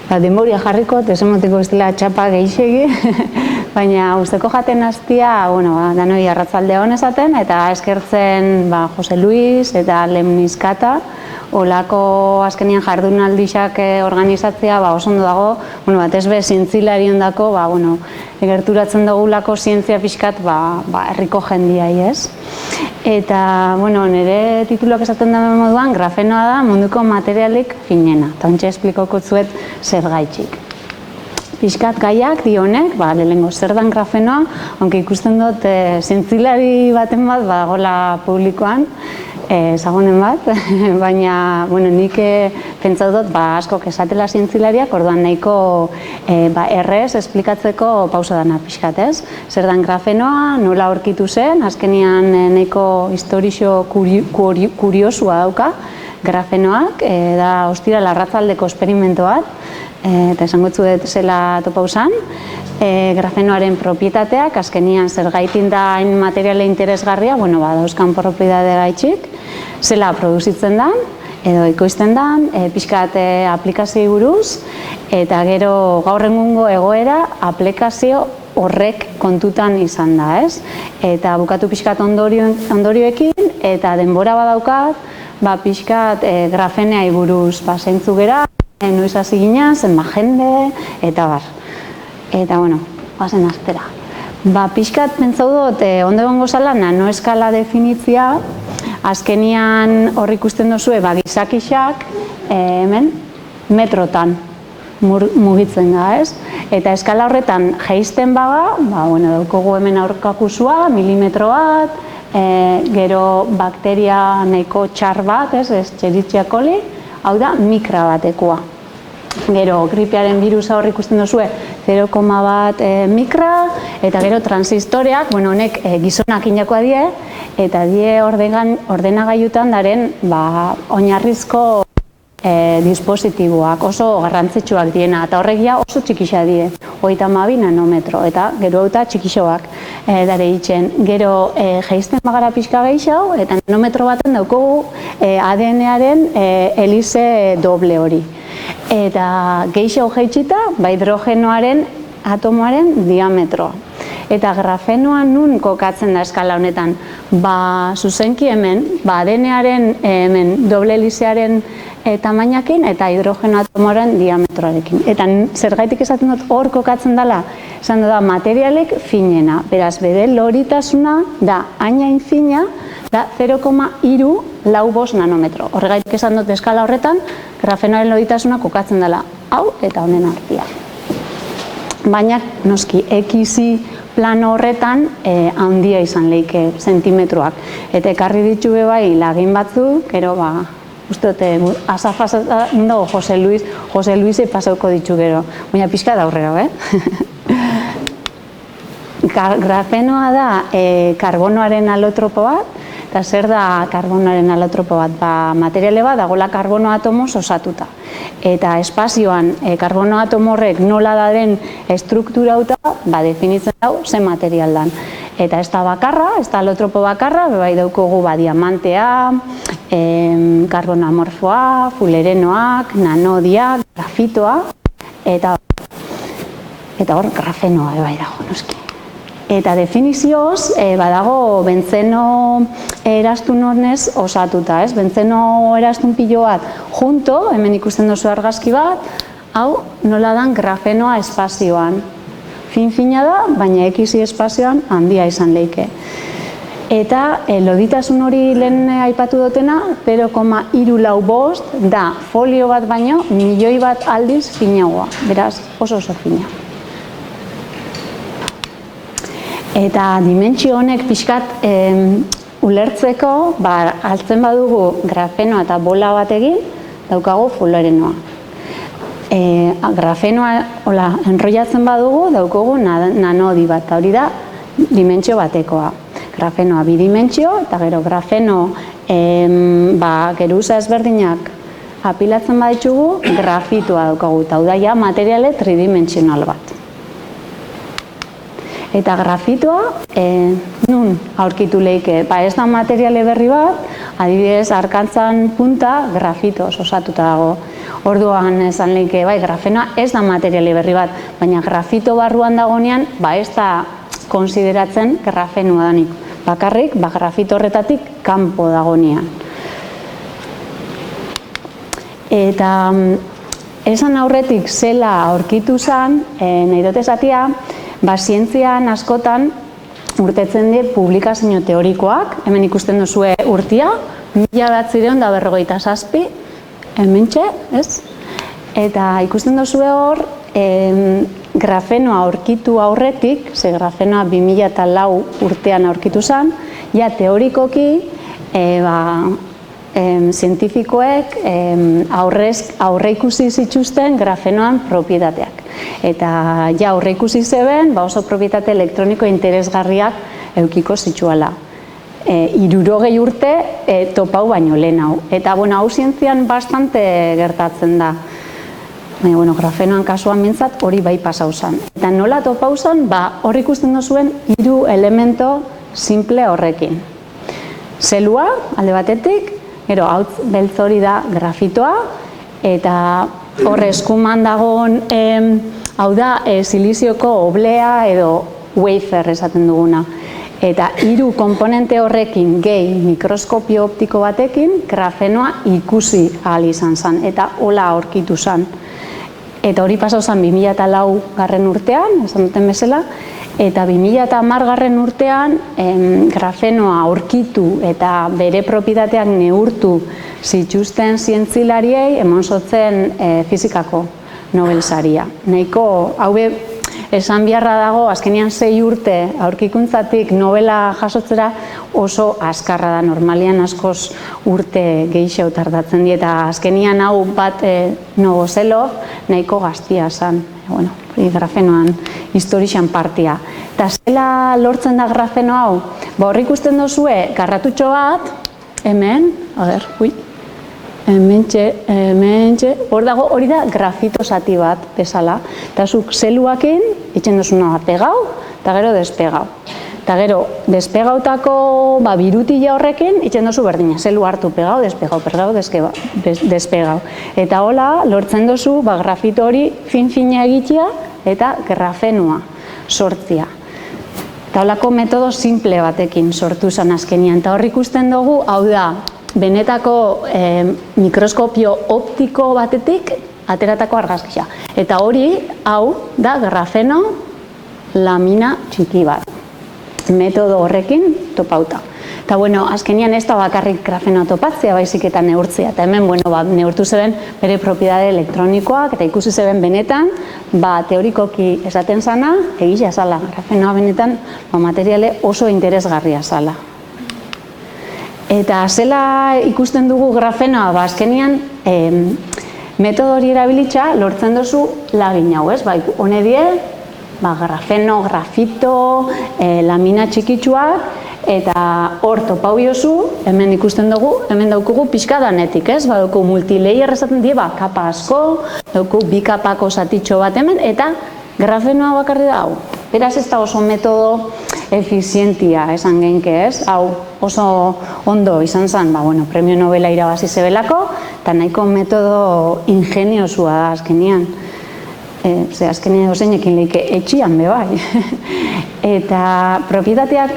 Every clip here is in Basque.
Denboria jarriko, desemotiko ez dela txapa gehixegi, baina usteko jaten hastia, danoi arratzaldea hon esaten, eta eskertzen Jose Luis eta Lemnizkata, olako azkenian jardunaldixak organizatzea oso ondo dago, batez be zientzilari ondako, gerturatzen dugulako zientzia pixkat herriko jendiai, ez? Eta, nire tituluak esaten da moduan, grafenoa da munduko materialik finena, eta ontsa esplikoko zuet zer gaitxik. Pixkat gaiak dionek, lehenengo zer dan grafenoa, onke ikusten dut zientzilari baten bat, gola publikoan, ezagunen bat, baina nik pentsatu dut askok esatela zientzilariak, orduan nahiko errez esplikatzeko pauso dana pixkat, ez? Zer dan grafenoa, nola aurkitu zen, azkenian nahiko historixo kuriosua dauka grafenoak, da ostira larratzaldeko esperimentu bat, eta esango dut zela topausan, grafenoaren propietateak, azkenian zer gaitin da hain materiale interesgarria, dauzkan propiedade gaitxik, zela produzitzen da, edo ekoizten da, pixkat aplikazio buruz, eta gero gaur egungo egoera aplikazio horrek kontutan izan da, ez? Eta bukatu pixkat ondorioekin, eta denbora badaukat, pixkat grafeneai buruz zeintzu gera, noiz hasi gina, zenba jende, eta bar. Eta, bazen aztera. Pixkat pentsau dut, ondo egongo zala, nanoeskala definitzia, azkenian hor ikusten duzue, gizakixak, hemen, metrotan mugitzen da, ez? Eta eskala horretan jaisten baga, daukogu hemen aurkakusua, milimetro bat, gero bakteria nahiko txar bat, ez, Escherichia coli, hau da, mikra batekoa. Gero, gripearen virusa hor ikusten duzue 0,1 mikra, eta gero transistoreak, honek gizonak inakoa die, eta die ordenagailutan daren oinarrizko dispositiboak, oso garrantzitsuak diena, eta horregia oso txikixa die, 32 nanometro, eta gero eta txikixoak dare itzen. Gero jaisten bagara pixka gehiago, eta nanometro baten daukogu ADN-aren helize doble hori. Eta gehiago jaitsita, hidrogenoaren atomoaren diametroa. Eta grafenoa nun kokatzen da eskala honetan? Zuzenki hemen, ADN-aren doble helizearen tamainakin eta hidrogeno atomoaren diametroarekin. Eta zergaitik esaten dut hor kokatzen dela, esan da materialik finena. Beraz, bere loritasuna da hain fina, da 0,345 nanometro. Horregaitik esan dut eskala horretan, grafenoaren loritasuna kokatzen dela hau eta honen artia. Baina, noski, XY plano horretan handia izan leike zentimetroak. Eta ekarri ditu bai lagin batzuk, gero uste dute, asafazata, Jose Luis pasauko ditu gero. Baina pixka da aurrera, Grafenoa da karbonoaren alotropo bat, eta zer da karbonoaren alotropo bat? Materiale bat dagoela karbono atomoz osatuta. Eta espazioan karbono atomo horrek nola daren estrukturauta, definitzen dau zen material dan. Eta ez da bakarra, ez da alotropo bakarra, bai daukogu diamantea, karbono amorfoa, fulerenoak, nanodiak, grafitoa, eta hor grafenoa bai dago, noski. Eta definizioz, badago bentzeno erastun honez osatuta, ez? Bentzeno erastun pilo bat junto, hemen ikusten duzu argazki bat, hau nola dan grafenoa espazioan. Fin-fina da, baina XY espazioan handia izan leike. Eta loditasun hori lehen aipatu dutena, 0,345 da folio bat baino, milioi bat aldiz finagoa. Beraz, oso fina. Eta dimentsio honek pixkat ulertzeko, altzen badugu grafenoa eta bola bat egin, daukagu fulerenoa. Grafenoa enrollatzen badugu, daukagu nanodi bat, hori da dimentsio batekoa. Grafenoa bidimentsio, eta gero grafeno geruza ezberdinak apilatzen baditugu, grafitoa daukagu, eta hau da ja materiale tridimentsional bat. Eta grafitoa, nun aurkitu leike, ez da materiale berri bat, Adibidez, arkantzan punta grafitoz osatuta dago. Orduan esan lehike, bai, grafenoa ez da materiali berri bat, baina grafito barruan dagonean, ez da konsideratzen grafenoa danik. Bakarrik, grafito horretatik kanpo dagonean. Eta esan aurretik zela aurkitu zen, nahi dut esatia, zientzian askotan urtetzen die publikazio teorikoak, hemen ikusten duzue urtia, 1957, hementxe, ez? Eta ikusten duzue hor, grafenoa aurkitu aurretik, ze grafenoa 2004 urtean aurkitu zen, ja teorikoki, zientifikoek aurreikusi zituzten grafenoan propietateak. Eta ja aurreikusi zeben oso propietate elektroniko interesgarriak eukiko zituela. 60 urte topau baino lehen hau. Eta hau zientzian bastante gertatzen da. Baina grafenoan kasuan mintzat hori bai pasau zen. Eta nola topau zen, hor ikusten duzuen 3 elemento simple horrekin. Zelua, alde batetik, gero, hautz beltz hori da grafitoa, eta hor eskuman dagoen, hau da, silizioko oblea edo wafer esaten duguna. Eta 3 komponente horrekin gehi mikroskopio optiko batekin grafenoa ikusi ahal izan zen, eta hola aurkitu zen. Eta hori pasau zen 2004 garren urtean, esan duten bezala, eta 2010 garren urtean grafenoa aurkitu eta bere propietateak neurtu zituzten zientzilariei emon zotzen fizikako Nobel saria. Nahiko, hau esan beharra dago, azkenean 6 urte aurkikuntzatik Nobela jasotzera oso azkarra da, normalian askoz urte gehiago tardatzen die, eta azkenean hau bat Novoselo nahiko gaztia zen. Grafenoan historian partia. Eta zela lortzen da grafeno hau? Hor ikusten duzue, garratutxo bat, hemen, hementxe, hor dago hori da grafito zati bat bezala. Eta zuk zeluakin, itxen duzuna pegau, eta gero despegau. Eta gero, despegautako birutila horrekin, itxen duzu berdina, zelu hartu pegau, despegau, despegau. Eta hola, lortzen duzu grafito hori fin-fina egitea eta grafenoa sortzia. Eta holako metodo simple batekin sortu zen azkenian. Eta hor ikusten dugu, hau da, benetako mikroskopio optiko batetik ateratako argazkia. Eta hori, hau da grafeno lamina txiki bat. Metodo horrekin topauta. Eta azkenian ez da bakarrik grafenoa topatzea, baizik eta neurtzea. Eta hemen, neurtu zeben bere propiedade elektronikoak, eta ikusi zeben benetan, teorikoki esaten zana, egia zala. Grafenoa benetan materiale oso interesgarria zala. Eta zela ikusten dugu grafenoa, azkenian metodo hori erabilitza lortzen duzu lagin hau, ez? Hone die, grafeno, grafito, lamina txikitsuak, eta hor topau biozu, hemen ikusten dugu, hemen daukugu pixka danetik, ez? Dauku multilayer esaten die, kapa asko, dauku bi kapako zatitxo bat hemen, eta grafenoa bakarri da hau. Beraz ez da oso metodo efizientia esan genke, ez? Hau oso ondo izan zen, premio Nobela irabazi zebelako, eta nahiko metodo ingeniosua da azkenian. Azkenean dozeinekin lehike etxian bebai. Eta propietateak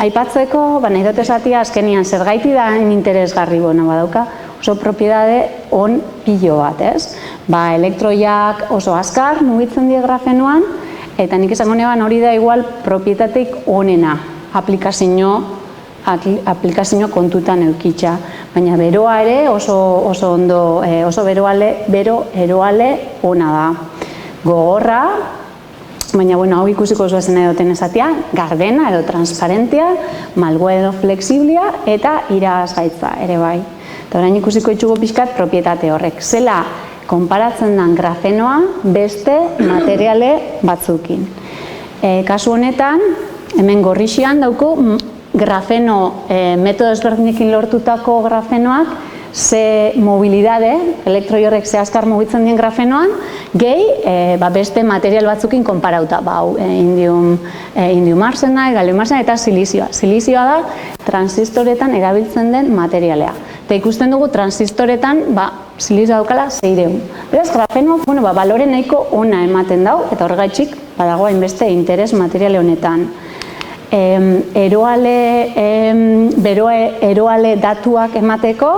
aipatzeko, nahi dut esatia azkenean zergaiti da interesgarri badauka, oso propietate on pilo bat, ez? Elektroiak oso azkar mugitzen die grafenoan, eta nik esango neban hori da igual propietateik onena, aplikazio kontutan eukitza. Baina beroa ere oso ondo, oso bero eroale ona da. Gogorra, baina hau ikusiko zuezen edoten esatia, gardena edo transparentia, malgua edo flexiblia eta irazgaitza ere bai. Eta orain ikusiko itxugo pixkat propietate horrek. Zela konparatzen den grafenoa beste materiale batzukin. Kasu honetan, hemen gorrixian dauku grafeno, metodo ezberdinekin lortutako grafenoak ze mobilidade, elektroi horrek ze azkar mugitzen dien grafenoan, gehi beste material batzukin konparauta, indium arsenide, gallium arsenide eta silizioa. Silizioa da transistoretan erabiltzen den materialea. Eta ikusten dugu transistoretan silizioa daukala 600. Beraz, grafenoak balore nahiko ona ematen dau, eta horregatik badago hainbeste interes materiale honetan. Eroale datuak emateko,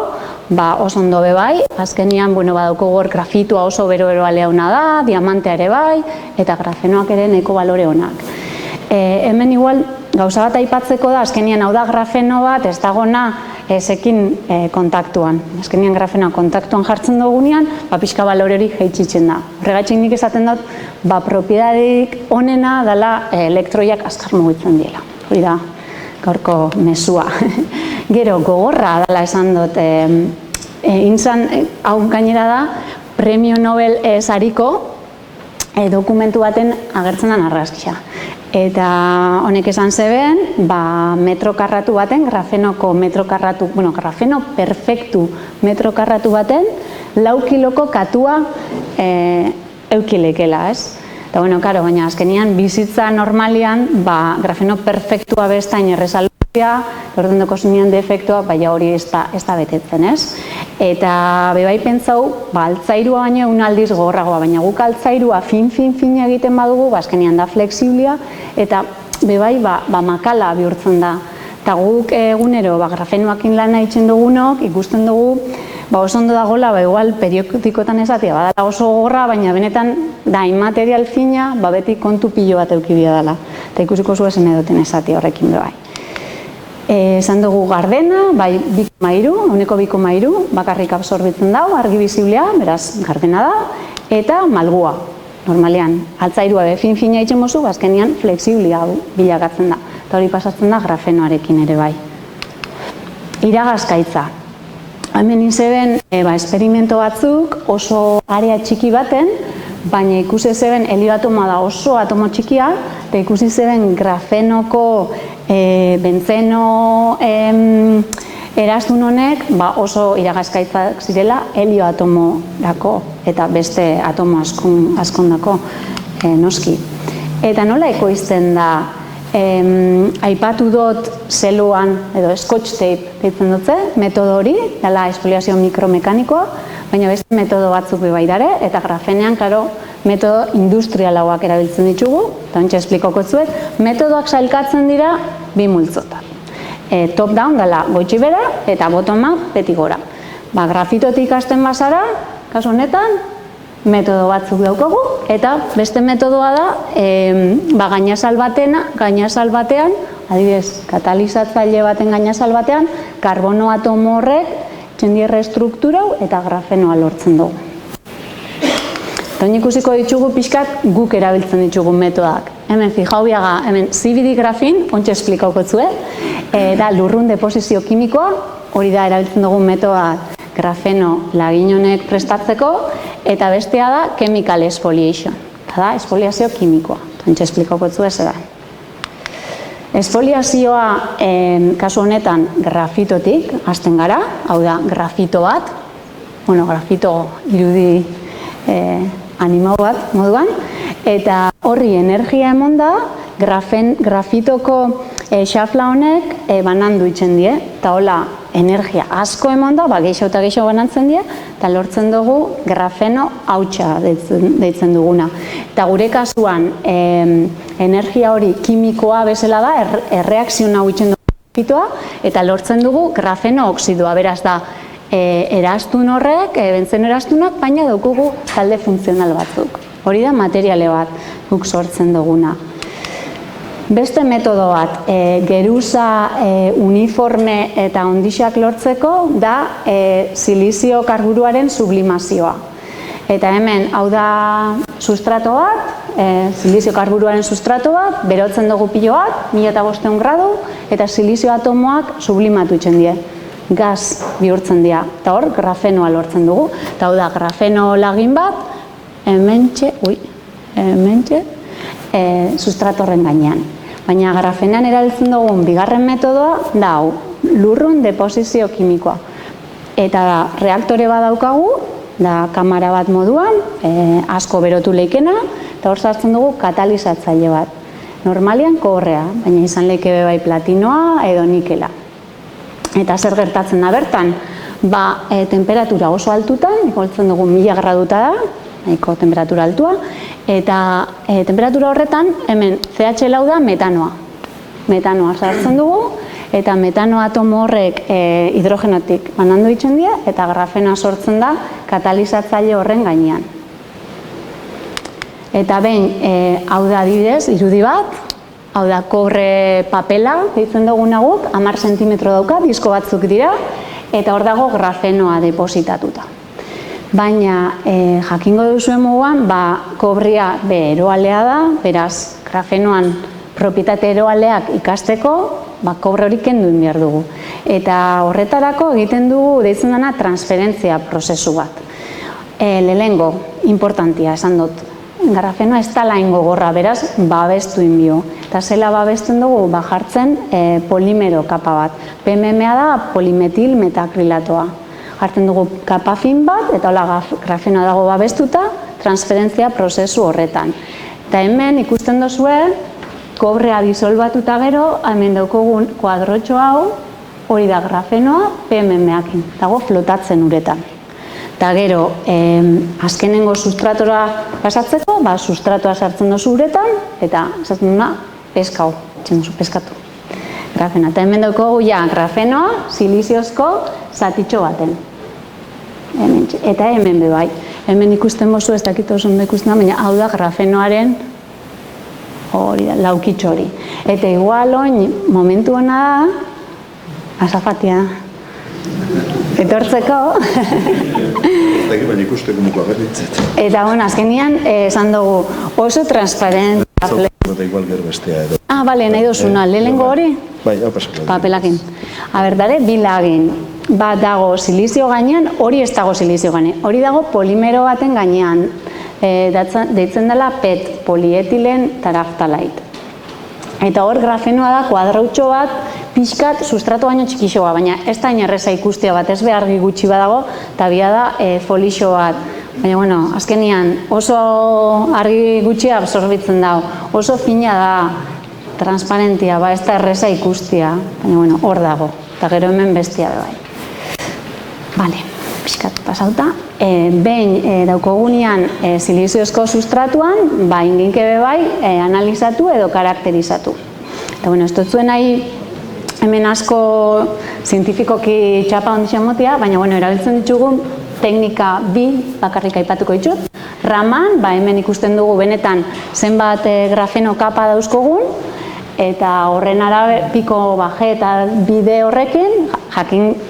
oso ondo bai, azkenian badauko gor grafitua oso bero-eroalea ona da, diamantea ere bai, eta grafenoak ere nahiko balore onak. Hemen igual gauza bat aipatzeko da, azkenian hau da grafeno bat, ez dagona ezekin kontaktuan. Azkenian grafenoa kontaktuan jartzen dugunean, pixka balore hori jeitxitzen da. Horregatik nik esaten dut, propiedadik onena dela elektroiak azkar mugitzen diela. Hori da, gaurko mesua. Gero, gogorra dela esan dut, hau gainera da, Premio Nobel sariko dokumentu baten agertzen den argazkia. Eta honek esan zeben, metro karratu baten, grafenoko metro karratu, grafeno perfektu metro karratu baten, 4 kiloko katua eukilekela, ez? Eta, baina azkenian bizitza normalian, grafeno perfektua bestain erresalutia, ordendoko zunean defektua, baina hori ez da betetzen, ez? Eta bebai pentsau, altzairua baina aldiz gogorragoa, baina guk altzairua fin egiten badugu, azkenian da fleksiblia, eta bebai makala bihurtzen da. Eta guk egunero grafenoakin lana egiten dugunok, ikusten dugu, oso ondo dagoela, igual periodikotan esatia, badala oso gogorra, baina benetan da material fina, beti kontu pilo bat eukibia dela. Eta ikusiko zuezen edoten esatia horrekin bebai. Esan dugu gardena, 2,3, uneko 2,3, bakarrik absorbitzen dau, argi biziblea, beraz gardena da, eta malgua, normalean. Altzairua fin-fina egiten mozu, azkenean fleksiblia bilakatzen da. Eta hori pasatzen da grafenoarekin ere bai. Iragazkaitza. Hemen izeben esperimento batzuk oso area txiki baten, baina ikusi zeben helio atoma da oso atomo txikia, eta ikusi zeben grafenoko bentzeno erastun honek oso iragazkaitzak zirela helio atomorako eta beste atomo askondako noski. Eta nola ekoizten da, aipatu dut zeluan, edo scotch tape deitzen dutze, metodo hori, dela esfoliazio mikromekanikoa, baina beste metodo batzuk bebaidare, eta grafenean, klaro, metodo industrialauak erabiltzen ditugu, eta ontsa esplikoko zuet, metodoak sailkatzen dira bi multzotan. Top down dela goitxi bera, eta bottom up beti gora. Grafitotik ikasten bazara, kasu honetan, metodo batzuk daukagu, eta beste metodoa da, gainazal batean, adibidez, katalizatzaile baten gainazal batean, karbono atomo horrek txendierre strukturau eta grafenoa lortzen dugu. Eta ikusiko ditugu pixkat guk erabiltzen ditugu metodak. Hemen fijau biaga, hemen CBD grafin, ontsa esplikauko zue, da lurrun deposizio kimikoa, hori da erabiltzen dugu metoda grafeno lagin honek prestatzeko, eta bestea da chemical exfoliation, da esfoliazio kimikoa. Ontsa esplikauko zue zera. Esfoliazioa kasu honetan grafitotik hasten gara, hau da grafito bat, grafito irudi animau bat moduan, eta horri energia emon da, grafitoko xafla honek banandu itzen die, eta hola energia asko emon da, geixo eta geixo banantzen die, eta lortzen dugu grafeno hautsa deitzen duguna. Eta gure kasuan energia hori kimikoa bezala da, erreakzion hau itzen dugu grafitoa, eta lortzen dugu grafeno oksidoa, beraz da, erastun horrek, bentzeno erastunak, baina daukugu talde funtzional batzuk. Hori da materiale bat guk sortzen duguna. Beste metodo bat, geruza uniforme eta ondixak lortzeko da silizio karburuaren sublimazioa. Eta hemen, hau da sustrato bat, silizio karburuaren sustrato bat, berotzen dugu pilo bat, 1500 gradu, eta silizio atomoak sublimatu itzen die. Gaz bihurtzen dira, eta hor grafenoa lortzen dugu. Eta hau da, grafeno lagin bat, hementxe, sustratorren gainean. Baina grafenean erabiltzen dugun bigarren metodoa da hau, lurrun deposizio kimikoa. Eta reaktore bat daukagu, da kamara bat moduan, asko berotu leikena, eta hor sartzen dugu katalizatzaile bat. Normalian kobrea, baina izan leike bai platinoa edo nikela. Eta zer gertatzen da bertan? Temperatura oso altutan, ikoltzen dugu 1000 graduta da, nahiko temperatura altua, eta temperatura horretan, hemen CH4 da metanoa. Metanoa sartzen dugu, eta metano atomo horrek hidrogenotik banandu ditzen dira, eta grafenoa sortzen da katalizatzaile horren gainean. Eta behin, hau da adibidez, irudi bat, hau da kobre papela, deitzen duguna guk, 10 zentimetro dauka, disko batzuk dira, eta hor dago grafenoa depositatuta. Baina jakingo duzuen moduan, kobrea eroalea da, beraz, grafenoan propietate eroaleak ikasteko, kobre hori kendu behar dugu. Eta horretarako egiten dugu deitzen dena transferentzia prozesu bat. Lehengo, importantia, esan dut, grafenoa ez da lain gogorra, beraz, babestu inbio. Eta zela babesten dugu, jartzen polimero kapa bat. PMMA da polimetil metakrilatoa. Jartzen dugu kapa fin bat, eta hola grafenoa dago babestuta, transferentzia prozesu horretan. Eta hemen ikusten duzue, kobrea disolbatuta gero, hemen daukogun kuadrotxo hau, hori da grafenoa PMMakin, dago flotatzen uretan. Eta gero, azkenengo sustratora pasatzeko, sustratoa sartzen duzu uretan, eta esaten duna, peskau, etxen duzu, peskatu. Grafena. Eta hemen daukogu grafenoa siliziozko zatitxo baten. Eta hemen bebai. Hemen ikusten bozu, ez dakit oso ondo ikusten da, baina hau da grafenoaren hori da, laukitxo hori. Eta igual oin, momentu hona da, azafatia, etortzeko. Baina ikusteko muko agerritzet. Eta, azkenian, esan dugu, oso transparent. Eta igual gero bestea edo. Bale, nahi duzuna, lehenengo hori? Bai, hau pasako. Papelakin. Dare, bilagin. Bat dago silizio gainean, hori ez dago silizio gainean. Hori dago polimero baten gainean. Deitzen dela PET, polietilen taraftalait. Eta hor grafenoa da kuadrautxo bat, pixkat sustrato baino txikixoa, baina ez da inerreza ikustia bat, ez behargi gutxi badago, eta bia da folixo bat. Baina, bueno, azkenian oso argi gutxi absorbitzen dago, oso fina da, transparentia, ez da erreza ikustia, baina, bueno, hor dago, eta gero hemen bestia da bai. Bale, pixkat pasauta. Behin daukogunean siliziozko sustratuan, inginke bai analizatu edo karakterizatu. Eta, bueno, ez dut zuen nahi hemen asko zientifikoki txapa ondixen motia, baina, bueno, erabiltzen ditugun teknika bi bakarrik aipatuko ditut. Raman, hemen ikusten dugu benetan zenbat grafeno kapa dauzkogun, eta horren arabeko eta bide horrekin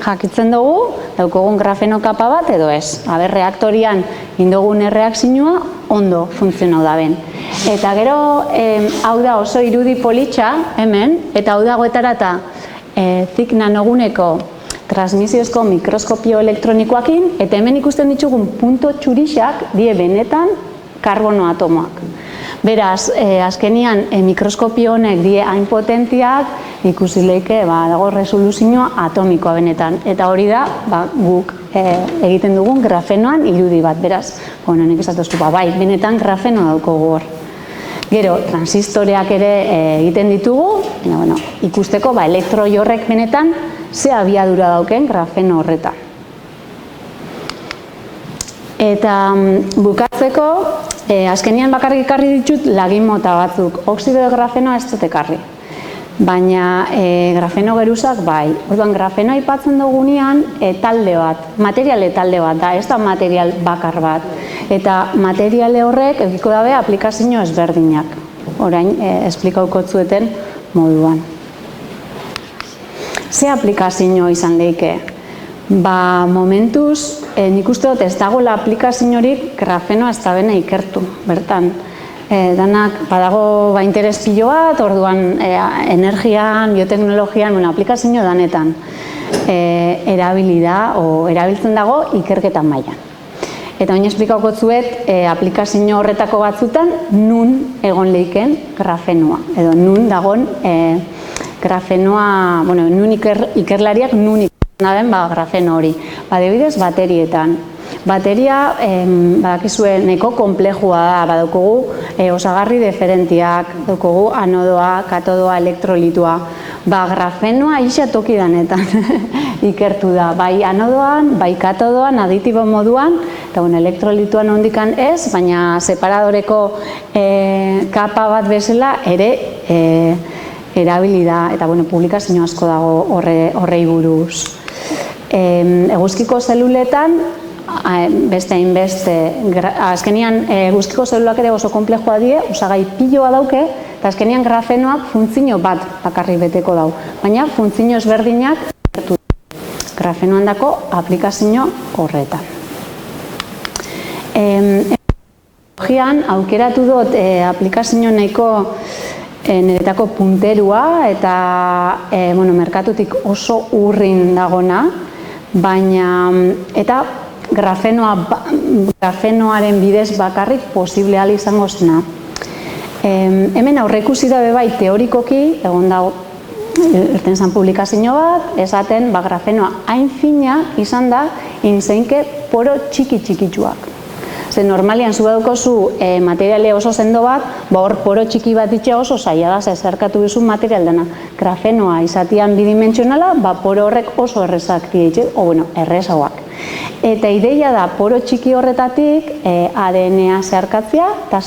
jakitzen dugu daukogun grafeno kapa bat edo ez. Reaktorian indogun erreakzioa ondo funtzionau da ben. Eta gero, hau da oso irudi politxa hemen, eta hau dagoetara eta zik nanoguneko transmisiozko mikroskopio elektronikoakin, eta hemen ikusten ditugun punto txurixak die benetan karbono atomoak. Beraz, azkenian mikroskopio honek die hain potentiak, ikusi leike dago resoluzioa atomikoa benetan. Eta hori da, guk egiten dugun grafenoan irudi bat. Beraz, honek esatuzku, bai, benetan grafeno daukogu hor. Gero, transistoreak ere egiten ditugu, ikusteko elektroi horrek benetan ze abiadura dauken grafeno horretan. Eta bukatzeko, azkenian bakarrik ekarri ditut lagin mota batzuk. Oxido grafenoa ez dut ekarri. Baina grafeno geruzak bai. Orduan, grafenoa aipatzen dugunean talde bat, materiale talde bat da, ez da material bakar bat. Eta materiale horrek egiko dabe aplikazio ezberdinak. Orain, esplikauko zueten moduan. Ze aplikazio izan leike? Momentuz, nik uste dut ez dagoela aplikaziorik grafenoa ez da bena ikertu, bertan. Danak, badago interes pilo bat, orduan energian, bioteknologian, aplikazio danetan erabili da, o erabiltzen dago ikerketan mailan. Eta oin esplikauko zuet, aplikazio horretako batzutan nun egon leiken grafenoa, edo nun dagon grafenoa, nun ikerlariak nun daben grafeno hori. Adibidez, baterietan. Bateria, badakizue, nahiko konplejua da, badaukogu osagarri diferentiak, daukogu anodoa, katodoa, elektrolitua. Grafenoa isa toki danetan ikertu da, bai anodoan, bai katodoan, aditibo moduan, eta elektrolituan ondikan ez, baina separadoreko kapa bat bezala ere erabili da, eta publikazio asko dago horrei buruz. Eguzkiko zeluletan, beste hainbeste, azkenian eguzkiko zelulak ere oso konplexua die, osagai piloa dauke, eta azkenian grafenoak funtzio bat bakarrik beteko dau, baina funtzio ezberdinak gertu grafenoan dako aplikazio horretan. Teknologian aukeratu dut aplikazio nahiko niretako punterua eta merkatutik oso urrin dagona, baina eta grafenoaren bidez bakarrik posible ala izango zena. Hemen aurreikusi da bai teorikoki, egon dago irten zan publikazio bat, esaten grafenoa hain fina izan da inzeinke poro txiki-txikitsuak. Normalian zu daukozu materiale oso sendo bat, hor poro txiki bat itxea oso zaila da, zerkatu duzu material dena. Grafenoa izatian bidimentsionala, poro horrek oso errezak dietxe, errezagoak. Eta ideia da poro txiki horretatik ADN-a zeharkatzea eta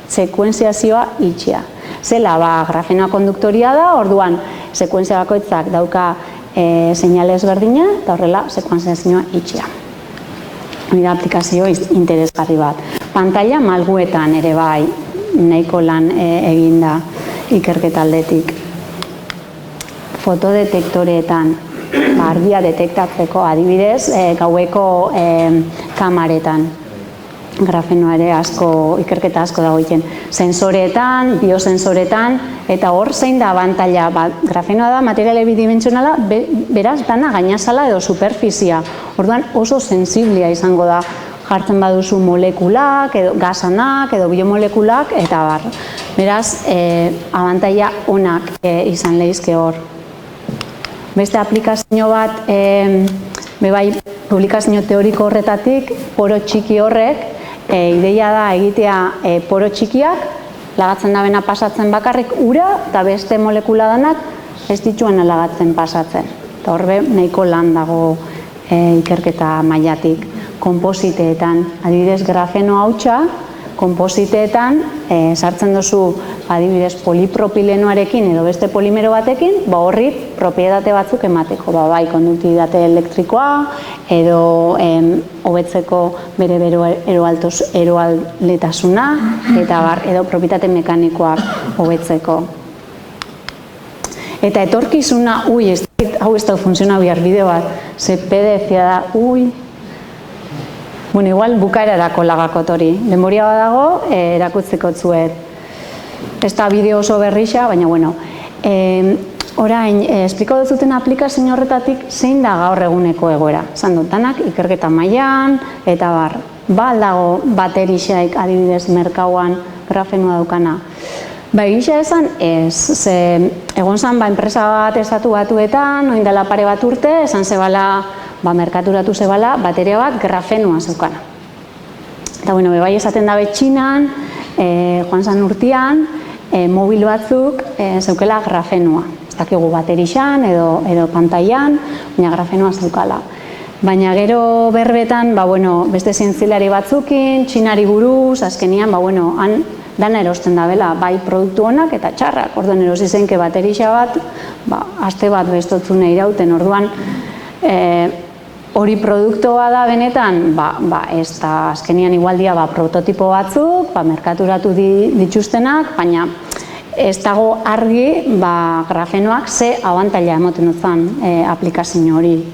sekuentziazioa itxea. Zela, grafenoa konduktoria da, orduan sekuentzia bakoitzak dauka seinale ezberdina eta horrela sekuentziazioa itxea. Hori aplikazio interesgarri bat. Pantalla malguetan ere bai nahiko lan eginda ikerketa aldetik. Fotodetektoreetan, argia detektatzeko, adibidez, gaueko kamaretan. Grafenoa ere ikerketa asko dago egiten. Sensoreetan, biosensoreetan, eta hor zein da abantaila. Grafenoa da materiale bidimentsionala, beraz dana gainazala edo superfizia. Orduan oso sensiblia izango da. Jartzen baduzu molekulak, edo gasanak, edo biomolekulak, eta bar. Beraz, abantaila onak izan lehizke hor. Beste aplikazio bat, bai publikazio teoriko horretatik, poro txiki horrek, ideia da egitea poro txikiak, lagatzen dabena pasatzen bakarrik ura, eta beste molekula danak ez dituen lagatzen pasatzen. Eta horbe nahiko lan dago ikerketa mailatik. Konpositeetan, adibidez grafeno hautsa, konpositeetan sartzen duzu adibidez polipropilenoarekin edo beste polimero batekin, horri propietate batzuk emateko, bai konduktibitate elektrikoa edo hobetzeko bere eroalletasuna eta edo propietate mekanikoak hobetzeko. Eta etorkizuna, hau ez da funtsiona bihar bideo bat, ze PDF-a da, igual bukaerarako lagakot hori. Memoria bat dago, erakutzeko zuet. Ez da bideo oso berrixa, baina orain, espliko duzuten aplikazio horretatik zein da gaur eguneko egoera. Zan dutanak, ikerketa mailan, eta dago baterixaik adibidez merkauan grafenoa daukana. Egisa esan ez, egon zan enpresa bat estatu batuetan, oin dela pare bat urte, esan zebala, merkaturatu zebala, bateria bat grafenoa zeukana. Eta bai esaten dabe Txinan, joan zan urtean, mobil batzuk zeukela grafenoa. Ez dakigu baterixan edo pantailan, baina grafenoa zeukala. Baina gero berbetan, beste zientzilari batzukin, Txinari buruz, azkenian, han dana erosten dabela, bai produktu honak eta txarrak. Orduan erosi zenke baterixa bat, aste bat bestotzun irauten, orduan hori produktua da benetan, ez da azkenian igualdia prototipo batzuk, merkaturatu dituztenak, baina ez dago argi grafenoak ze abantaila emoten dutzen aplikazio hori.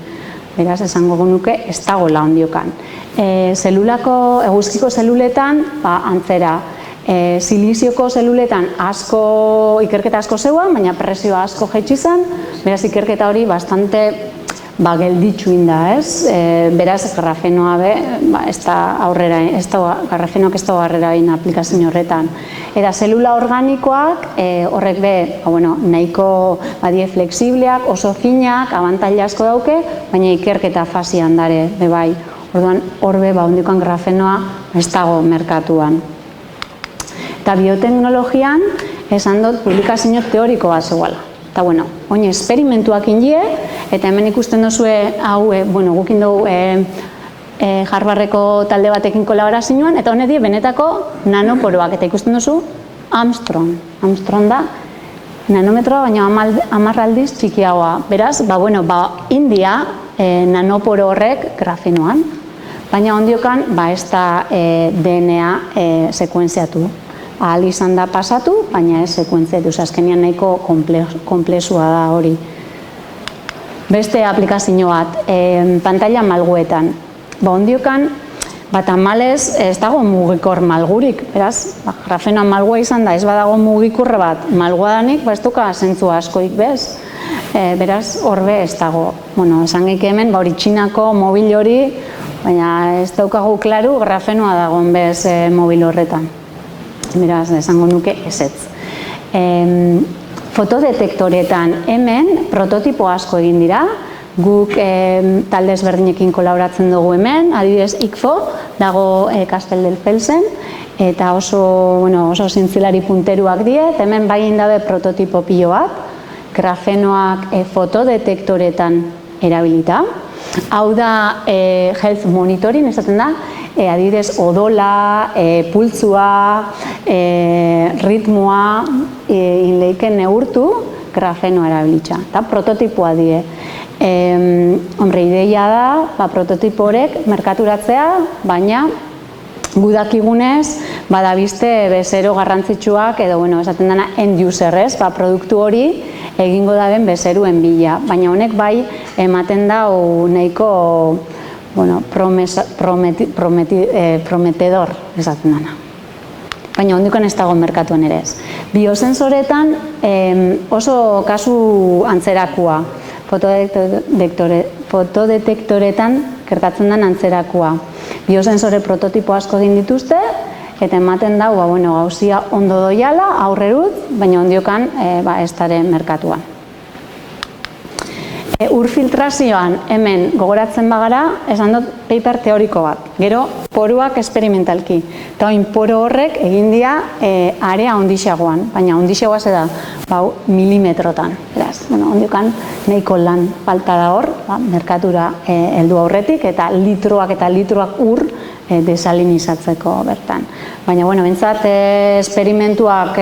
Beraz, esango genuke ez dago la ondiokan. Eguzkiko zeluletan, antzera, silizioko zeluletan ikerketa asko zegoen, baina presioa asko jaitsi zen, beraz ikerketa hori bastante gelditxu inda, ez? Beraz, grafenoa grafenoak ez da aurrera egin aplikazio horretan. Eta zelula organikoak horrek nahiko badie flexibleak, oso finak, abantaila asko dauke, baina ikerketa fasian dare, bai. Orduan, horbe, ondikoan grafenoa ez dago merkatuan. Eta bioteknologian, esan dut, publikazio teoriko bat zegoela. Eta, oin esperimentuak indie, eta hemen ikusten duzue, gukin dugu Harvardeko talde batekin kolaborazioan, eta honet die benetako nanoporoak, eta ikusten duzu Armstrong. Armstrong da, nanometroa, baina 10 aldiz txikiagoa. Beraz, India nanoporo horrek grafenoan, baina ondiokan ez da DNA sekuentziatu. Ahal izan da pasatu, baina ez sekuentziatu, azkenean nahiko komplexua da hori. Beste aplikazio bat, pantalla malguetan. Ondiokan, tamalez ez dago mugikor malgurik, beraz, grafenoan malgua izan da, ez badago mugikurre bat malgua danik, ez duka zentzua askoik bez. Beraz, horbe ez dago. Esan geik hemen, hori Txinako mobil hori, baina ez daukagu klaru grafenoa dagoen bez mobil horretan. Beraz, esango nuke ezetz. Fotodetektoretan hemen prototipo asko egin dira, guk talde ezberdinekin kolaboratzen dugu hemen, adibidez ICFO, dago Castelldefels-en, eta oso zintzilari punteruak die, hemen bain dabe prototipo pilo bat, grafenoak fotodetektoretan erabilita. Hau da health monitoring, esaten da, adibidez odola, pultzua, ritmoa, inleiken neurtu, grafenoa erabilitza. Eta prototipoa die. Ideia da, prototipo horrek merkaturatzea, baina gudakigunez, badabizte bezero garrantzitsuak, edo, esaten dena end userrez, produktu hori egingo daben bezeruen bila. Baina honek bai ematen da nahiko prometedor, esaten dena. Baina ondikoan ez dago merkatuan ere ez. Biosensoretan oso kasu antzerakua, fotodetektoretan gertatzen den antzerakua. Biosensore prototipo asko egin dituzte, eta ematen da, gauzia ondo doiala, aurrerut, baina ondiokan ez dare merkatuan. Urfiltrazioan hemen gogoratzen bagara, esan dut paper teoriko bat. Gero, poruak esperimentalki. Eta oin poro horrek egin dira area ondixagoan, baina ondixagoa ze da, milimetrotan. Beraz, ondiokan nahiko lan falta da hor, merkatura heldu aurretik, eta litroak ur desalinizatzeko bertan. Baina, bentsat, esperimentuak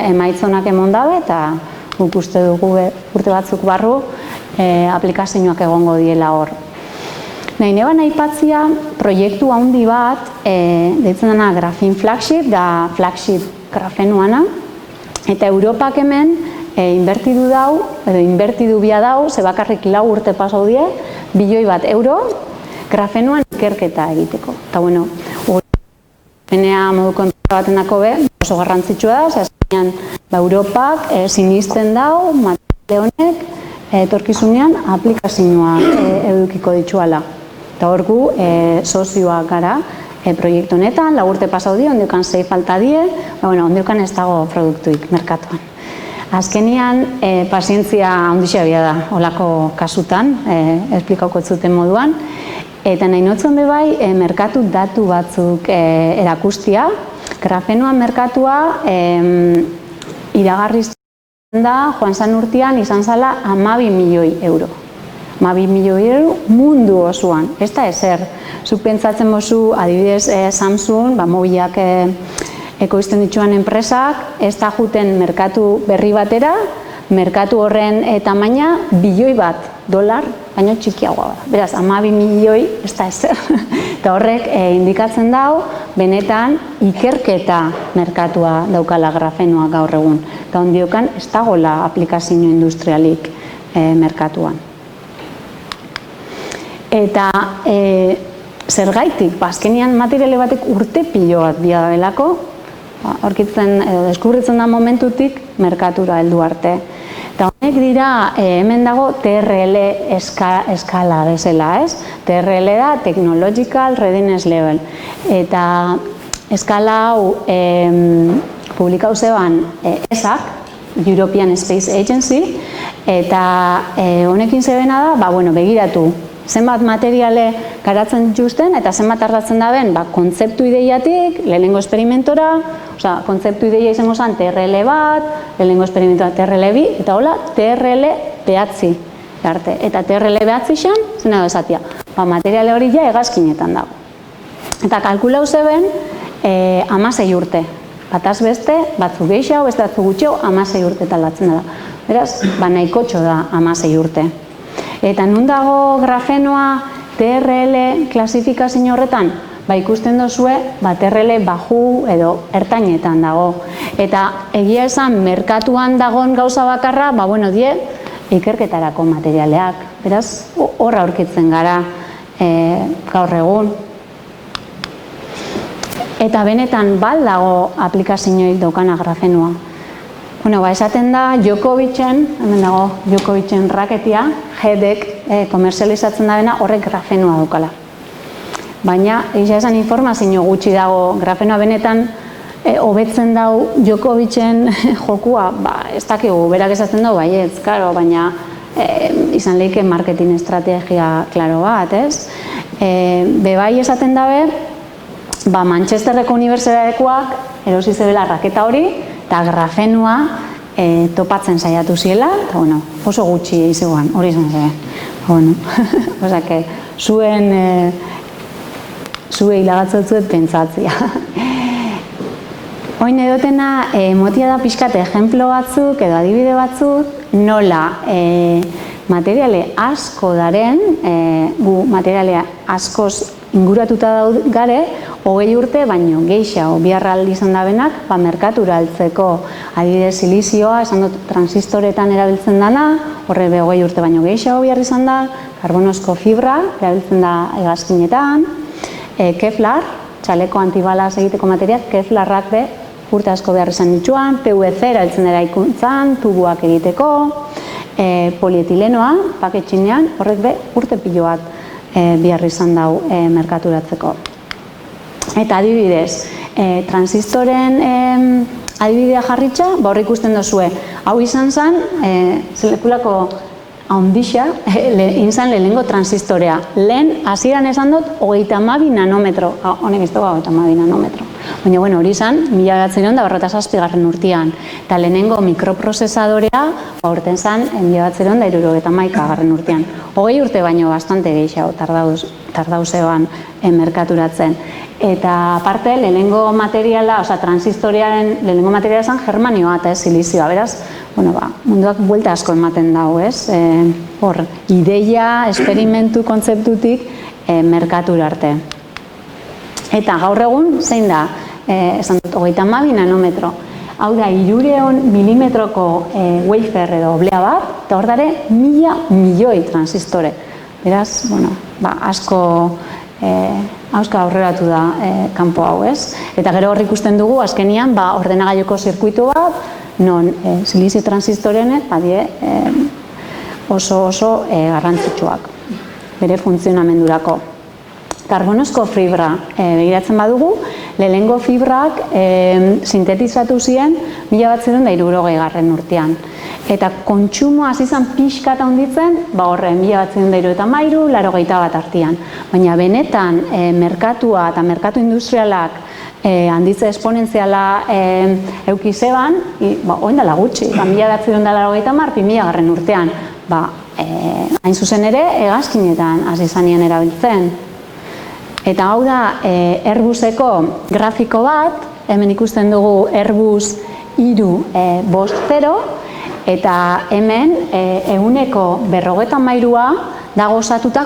emaitzonak emon dabe, eta guk uste dugu urte batzuk barru, aplikazioak egongo diela hor. Nahi neban aipatzia proiektu handi bat, deitzen dena Graphene Flagship, da flagship grafenoana, eta Europak hemen inbertidu bia dau, ze bakarrik 4 urte pasau die, €1 bilioi grafenoan ikerketa egiteko. Eta benea moduko enpresa baten dako oso garrantzitsua da, azkenean Europak sinisten dau, materiale honek, etorkizunean aplikazioa edukiko dituala. Eta hor gu sozioak gara proiektu honetan, 4 urte pasau die, ondiokan 6 falta die, ondiokan ez dago produktuik merkatuan. Azkenian, pazientzia handixa bia da, olako kasutan, esplikauko zuten moduan, eta nahi notzen bai, merkatu datu batzuk erakustia, grafenoa merkatua iragarriz da, joan zan urtean izan zala €12 milioi. €12 milioi mundu osoan, ez da ezer. Zuk pentsatzen bozu, adibidez Samsung, mobilak ekoizten dituan enpresak, ez da juten merkatu berri batera, merkatu horren tamaina $1 bilioi, baina txikiagoa da. Beraz, 12 milioi ez da ezer. Eta horrek indikatzen dau, benetan ikerketa merkatua daukala grafenoa gaur egun. Eta ondiokan ez dagoela aplikazio industrialik merkatuan. Eta zergaitik, azkenean materiale batek urte pilo bat bia belako, aurkitzen, deskubritzen da momentutik merkatura heldu arte. Eta Honek dira, hemen dago TRL eskala bezala, ez? TRL da Technological Readiness Level. Eta eskala hau publikau zeban ESAC, European Space Agency, eta honekin zebena da, begiratu, zenbat materiale garatzen dituzten eta zenbat tardatzen da ben, kontzeptu ideiatik, lehenengo esperimentora, kontzeptu ideia izango zen TRL bat, lehenengo esperimentora TRL bi, eta hola TRL behatzi arte. Eta TRL behatzi xan, zena da esatia, materiale hori ja hegazkinetan dago. Eta kalkulau zeben 16 urte. Bataz beste, batzu gehiago, beste batzu gutxeo, 16 urte talatzen da. Beraz, nahikotxo da 16 urte. Eta nun dago grafenoa TRL klasifikazio horretan? Ikusten dozue, TRL baju edo ertainetan dago. Eta egia esan, merkatuan dagoen gauza bakarra, die ikerketarako materialeak. Beraz, horra aurkitzen gara gaur egun. Eta benetan dago aplikazioik daukana grafenoa. Esaten da Djokovicen, hemen dago Djokovicen raketia, G-dek komerzializatzen da bena horrek grafenoa daukala. Baina, egia esan informazio gutxi dago, grafenoa benetan hobetzen dau Djokovicen jokua, ez dakigu, berak esaten dau, baietz, baina izan leike marketing estrategia klaro bat, ez? Bebai esaten dabe, Manchesterreko unibertsitatekoak erosi zebela raketa hori, eta grafenoa topatzen saiatu ziela, eta oso gutxi egizegoan, hori izan zebe. Osake, zue hilagatzuet pentsatzea. Oin edotena, motia da pixkat ejemplo batzuk edo adibide batzuk, nola materiale asko daren, gu materiale askoz inguratuta gare, 20 urte, baino gehiago biharraldi izan dabenak, merkatura altzeko adibidez silizioa, esan dut transistoretan erabiltzen dana, horre 20 urte baino gehiago bihar izan da, karbonosko fibra, erabiltzen da hegazkinetan, Kevlar, txaleko antibalaz egiteko materiak, Kevlarrak be urte asko behar izan dituan, PVC erabiltzen dira ikuntzan, tubuak egiteko, polietilenoa, paketxinean, horrek be urte piloak bihar izan dau merkaturatzeko. Eta adibidez, transistoren adibidea jarritxa, horri ikusten dozue, hau izan zen, zelekulako haundixa, izan lehenengo transistorea. Lehen, hasieran esan dut, 32 nanometro, honek iztego 32 nanometro. Baina, hori izan, 1947 urtean. Eta lehenengo mikroprozesadorea, urten zen, 1971 urtean. 20 urte baino bastante gehiago tardauzeoan merkaturatzen. Eta aparte, lehenengo materiala, transistorearen lehenengo materiala zen germanioa eta silizioa. Beraz, munduak buelta asko ematen dago, ez? Hor, ideia, esperimentu kontzeptutik merkatura arte. Eta gaur egun, zein da? Esan dut, 32 nanometro. Hau da, 300 milimetroko wafer edo oblea bat, eta hor dare 1000 milioi transistore. Beraz, asko aurreratu da kanpo hau, ez? Eta gero hor ikusten dugu, azkenian, ordenagailuko zirkuitu bat, non silizio transistorenek, oso garrantzitsuak, bere funtzionamendurako. Karbonosko fibra begiratzen badugu, lehenengo fibrak sintetizatu ziren 1960 urtean. Eta kontsumoa hasi zen pixkat handitzen, horren 1973, 81 artean. Baina benetan merkatua eta merkatu industrialak handitze esponentziala euki zeban, oin dela gutxi, 1980, 2000 urtean. Hain zuzen ere, hegazkinetan hasi zanien erabiltzen. Eta hau da Airbuseko grafiko bat, hemen ikusten dugu Airbus 350, eta hemen 153a dago osatuta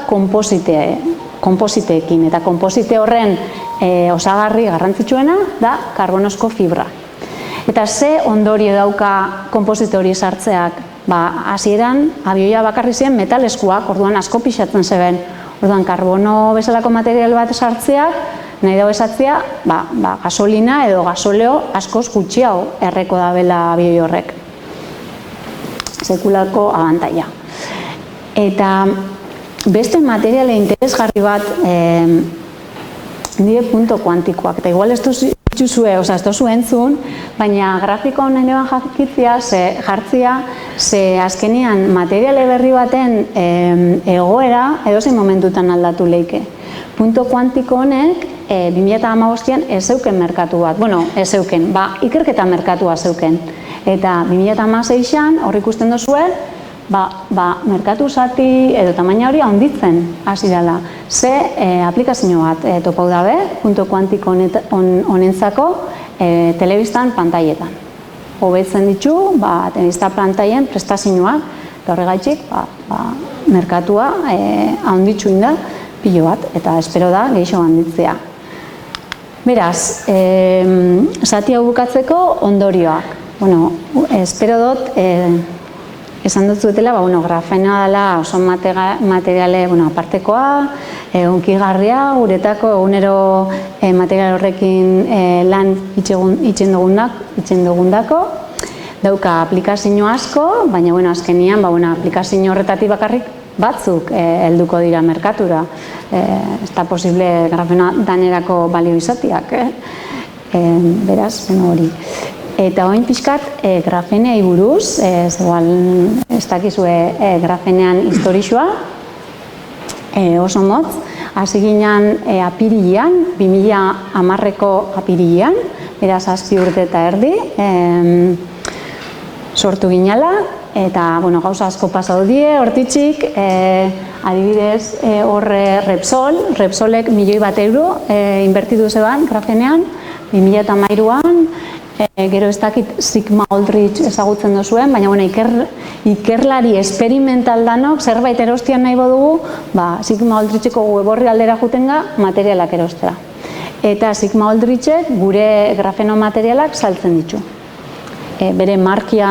konpositeekin, eta konposite horren osagarri garrantzitsuena da karbonosko fibra. Eta ze ondorio dauka konposite hori sartzeak? Hasieran abioia bakarri ziren metaleskuak, orduan asko pixatzen zeben. Orduan, karbono bezalako material bat sartzeak, nahi dago esatzea, gasolina edo gasoleo askoz gutxiago erreko dabela abioi horrek. sekulako abantaila. Eta beste materiale interesgarri bat nire punto kuantikoak, eta igual ez duzu entzun, baina grafiko honen eban jartzia, ze azkenean materiale berri baten egoera edozein momentutan aldatu leike. Punto kuantiko honek 2015an ez zeuken merkatu bat, ez zeuken, ikerketa merkatua zeuken. Eta 2016an hor ikusten duzuen, merkatu zati edo tamaina hori handitzen hasi dela. Ze aplikazio bat topau dabe, punto kuantiko honentzako telebistan pantailetan. Hobetzen ditu, telebista pantailen prestazioak, eta horregatik, merkatua handitzu inda pilo bat, eta espero da gehiago handitzea. Beraz, zati hau bukatzeko ondorioak. Espero dut, esan dut zuetela, grafenoa dela oso materiale apartekoa, hunkigarria, guretako egunero material horrekin lan itxen dugundako, dauka aplikazio asko, baina azkenian aplikazio horretatik bakarrik batzuk helduko dira merkatura. Ez da posible grafenoa danerako balio izatiak, beraz, hori. Eta oin pixkat grafeneai buruz, ez dakizue grafenean historixoa, oso motz, hasi ginen apirilean, 2010ko apirilean, beraz 7 urte eta erdi, sortu ginela, eta gauza asko pasau die, hortitxik, adibidez, horre Repsolek €1.000.000 inbertitu zeban grafenean, 2013an, gero ez dakit Sigma Aldrich ezagutzen duzuen, baina ikerlari esperimental danok zerbait erostian nahi bodugu, Sigma Aldricheko web horri aldera jutenga materialak erostera. Eta Sigma Aldrichek gure grafeno materialak saltzen ditu. Bere markia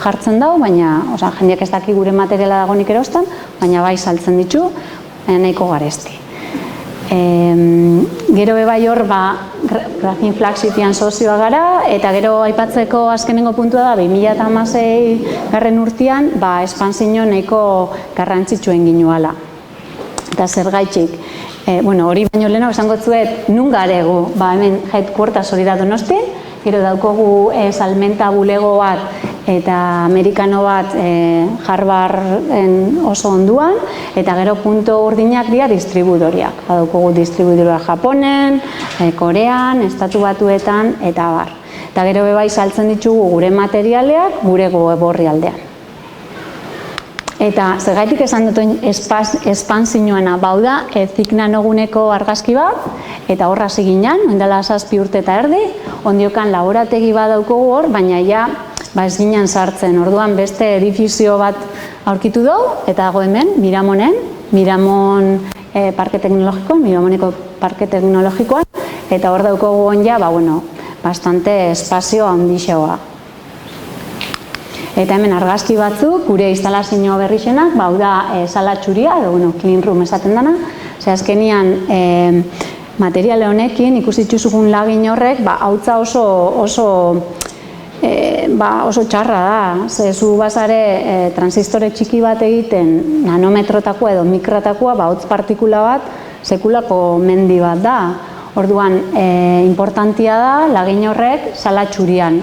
jartzen dau, baina jendeak ez daki gure materiala dagonik erostan, baina bai saltzen ditu, nahiko garesti. Gero bebai hor, Grafin Flagshipian sozioa gara, eta gero aipatzeko azkenengo puntua da, 2016 garren urtean, espantzio nahiko garrantzitsuen ginuala. Eta zer gaitxik, hori baino lehenago esango zuet, nun garegu, hemen headquarters hori da Donosti, gero daukogu salmenta bulego bat eta amerikano bat Harvarden oso onduan, eta gero punto urdinak dira distribuidoriak. Daukogu distribuidoria Japonen, Korean, Estatu Batuetan, eta bar. Eta gero bebai saltzen ditugu gure materialeak gure web orrialdean. Eta zergaitik esan duten espantzioena bauda, Zignanoguneko argazki bat, eta horra hasi ginen, ondela 7 urte eta erdi, ondiokan laborategi bat daukogu hor, baina ja ez ginen sartzen. Orduan beste edifizio bat aurkitu dugu, eta dago hemen, Miramon Parke Teknologikoan, Miramoneko Parke Teknologikoan, eta hor daukogu onja, bastante espazio handixeoa. Eta hemen argazki batzuk, gure instalazio berrixenak, da sala txuria, edo clean room esaten dana, ze azkenian materiale honekin ikusitzuzugun lagin horrek, hautza oso txarra da, ze zu bazare transistore txiki bat egiten nanometrotakoa edo mikrotakoa, hautz partikula bat sekulako mendi bat da. Orduan, importantia da lagin horrek sala txurian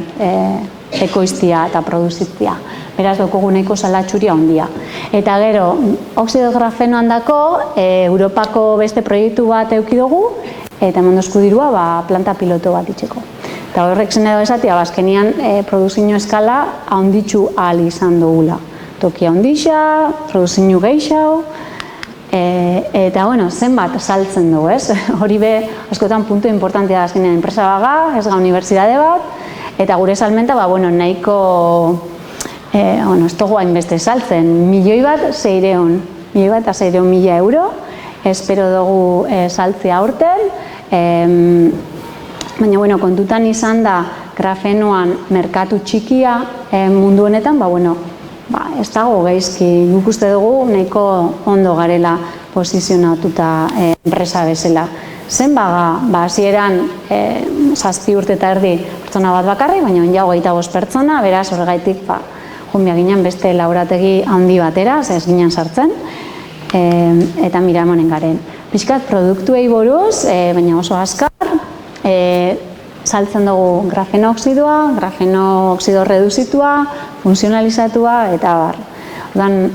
ekoiztia eta produzitzia. Beraz, daukogu nahiko sala txuria ondia. Eta gero, oksidografenoan dako, Europako beste proiektu bat eukidugu, eta emandozku dirua planta piloto bat itxeko. Eta horrek zen edo esatia, azkenian produzio eskala handitzu ahal izan dugula. Tokia handixa, produzio gehiago, eta zenbat saltzen dugu, ez? Hori be, askotan puntu importantea da azkenean enpresa baga, ez ga unibertsitate bat, eta gure salmenta, nahiko, ez dugu hainbeste saltzen, €1.600.000, espero dugu saltzea aurten, baina, kontutan izan da grafenoan merkatu txikia mundu honetan, ez dago gaizki, guk uste dugu nahiko ondo garela posizionatuta enpresa bezala. Zen hasieran 7 urte eta erdi pertsona bat bakarri, baina ja 25 pertsona, beraz horregaitik junbia ginen beste laurategi handi batera, ez ginen sartzen, eta Miramonen garen. Pixkat produktuei buruz, baina oso azkar, saltzen dugu grafeno oxidoa, grafeno oxido reduzitua, funtzionalizatua, eta bar. Ordan,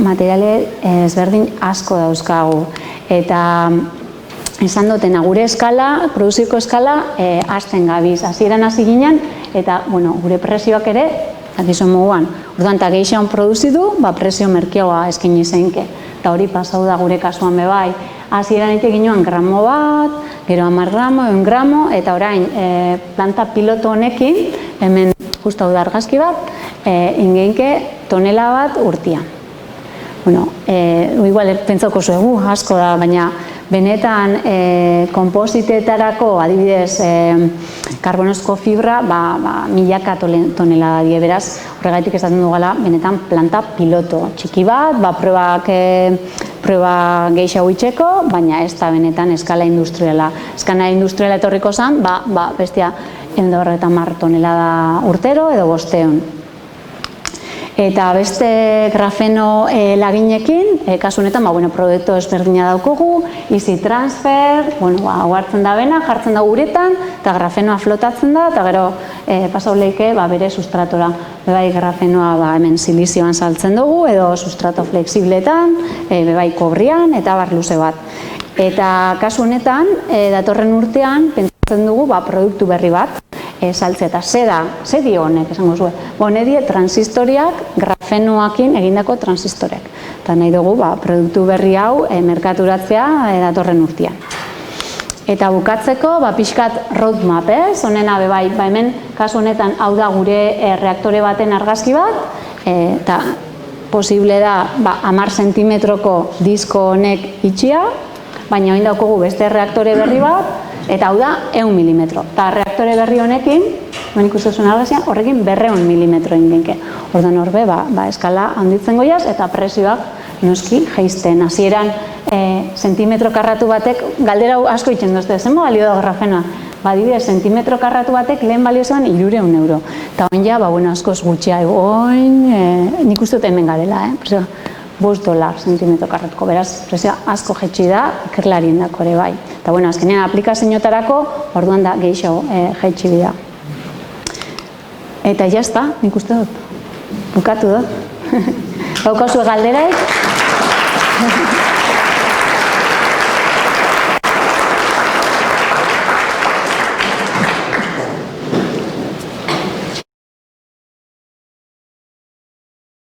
materiale ezberdin asko dauzkagu. Eta esan dutena, gure eskala, produziko eskala, hasten gabiz. Hasieran hasi ginen, eta gure presioak ere, dakizuen moguan. Ordan, eta gehixean produzidu, presio merkeagoa eskaini zeinke. Eta hori pasau da gure kasuan bebai. Hasieran egite ginoan gramo bat, gero 10 gramo, 1 gramo, eta orain planta piloto honekin, hemen justu hau da argazki bat, ingeinke tonela bat urtian. Igual pentsauko zuegu, asko da, baina benetan konpositeetarako, adibidez, karbonozko fibra, milaka tonela da die, beraz, horregatik esaten dugala, benetan planta piloto. Txiki bat, proba gehiago itxeko, baina ez da benetan eskala industriala. Eskala industriala etorriko zen, bestia 150 tonela da urtero edo 500. Eta beste grafeno laginekin, kasu honetan, produktu ezberdina daukogu, easy transfer, hau hartzen da bena, jartzen da uretan, eta grafenoa flotatzen da, eta gero pasau leike bere sustratora. Bebai grafenoa hemen silizioan saltzen dugu, edo sustrato flexibletan, bebai kobrian, eta bar luze bat. Eta kasu honetan, datorren urtean, pentsatzen dugu produktu berri bat, saltzea, eta ze dio honek, esango zuen. Honedie transistoriak grafenoakin egindako transistoreak. Eta nahi dugu produktu berri hau merkaturatzea datorren urtean. Eta bukatzeko, pixkat roadmap, honena bebai, hemen kasu honetan hau da gure reaktore baten argazki bat, eta posible da 10 zentimetroko disko honek itxia, baina hain daukogu beste reaktore berri bat, eta hau da 100 milimetro. Eta reaktore berri honekin, ikusten zuen argazkian, horrekin 200 milimetro ingenke. Ordan horbe, eskala handitzen goiaz, eta presioak noski jeisten. Hasieran zentimetro karratu batek, galdera asko itzen duzte, zenbo balio da grafenoa? Adibidez, zentimetro karratu batek lehen balio zeban 300 euro. Eta oin ja, askoz gutxia, nik uste dut hemen garela, $5 zentimetro karratuko, beraz, presioa asko jetxi da, ikerlarien dako ere bai. Eta azkenean aplikazioetarako, orduan da gehiago jetxi bida. Eta jazta, nik uste dut, bukatu dut. Gaukazue galderaik?